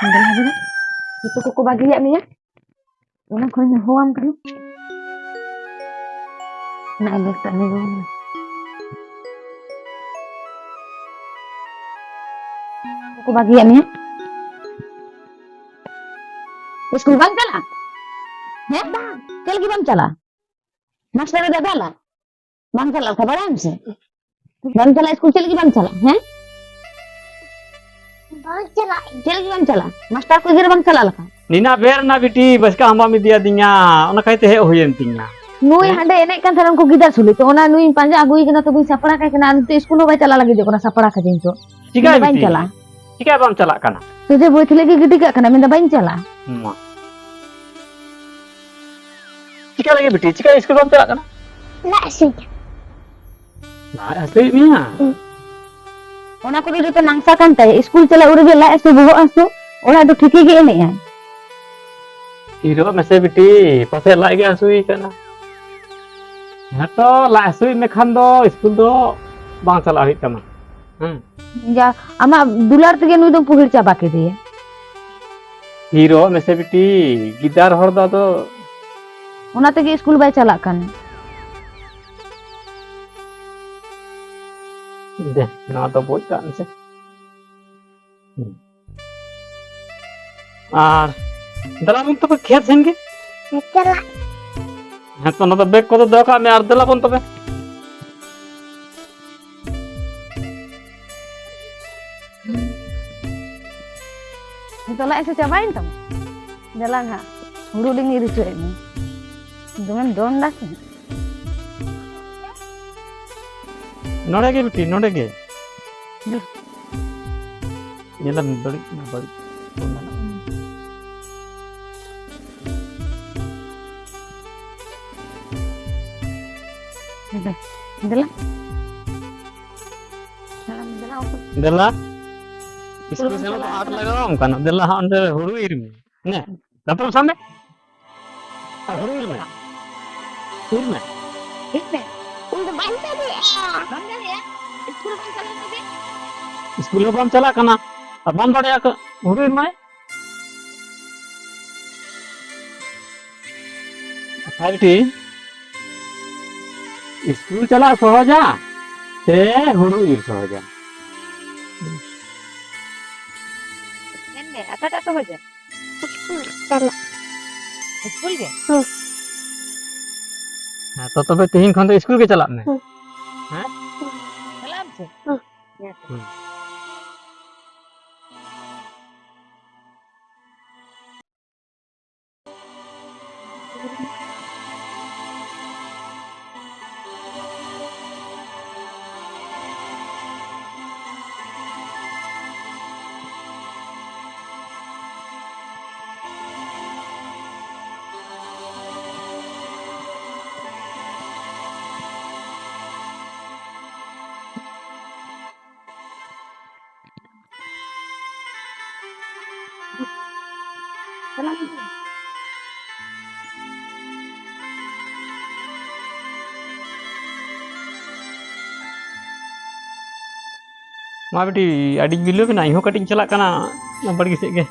Udah lagi nak. Itu kuku bagi ya nih ya. Una kau nyahuam kan? Nak ada tak nih dulu. Kuku bagi ya nih ya. School bang chala? Ya bang. Chala lagi bang chala? Master ada bala? Bang chala kabar हमसे? Bang chala school chala lagi bang chala? हैं? Bang chala. Chala lagi bang chala? Master को इधर bang chala लगा? नीना बेर ना बेटी बस का हमा में दिया दिया उन्हें कहते हैं हुए तिंगा नुई हंडे एने kan थारन को गिदार सुली तो ओना नुई पांजा आगुई कना तो बुई सपड़ा का कना तो स्कूल बाय चला लगी देखो ना सपड़ा का जिंचो चिका बाय चला चिका बम चला कना तुझे बोथले की गिटी का कना मैं बाय चला मा चिका लगे बेटी चिका स्कूल बम चला कना ना ऐसे मिया ओना को रे तो नांगसा kan tay स्कूल चला उरे ला ऐसे बोहो आसो ओना तो ठीके के एने है हीरो में से बेटी पसे ला गया सुई कना है तो ला सुई में खान दो स्कूल दो बांग चला हुई तमा जा आमा दुलार तगे नुई तो पुहिर चाबा के दिए हीरो में से बेटी गिटार हर दो तो ओना तगे स्कूल बाय चला kan दे ना तो बोल कान से आर दला बन तो खेत सेंगे चला हाँ तो ना तो बैग को तो दो का मैं आर दला बन तो बे तो ला ऐसे चाबाइन तम जला ना हुडू डिंग रिचो एनी दुमन दोन दा नोड़े के बेटी नोड़े के ये ला बड़ी बड़ी दला दला इसको से तो आग लगाओ काना दला अंदे हुड़ू इर में ने दपर सामने हुड़ू इर में उनको बांधते दे बांधते दे स्कूल बंद चला दे स्कूल में बम चला काना अब बम बड़े आक हुड़ू इर में बेटी स्कूल चला सहजा ते हुड़ू इर सहजा नेने आता तो हो जा स्कूल चला स्कूल के हाँ तो तबे तीन खन तो स्कूल के चला में हैं सलाम से सलाम मा बेटी अड़ी बिलो भी नहीं हो कटिंग चला कना बड़ी से के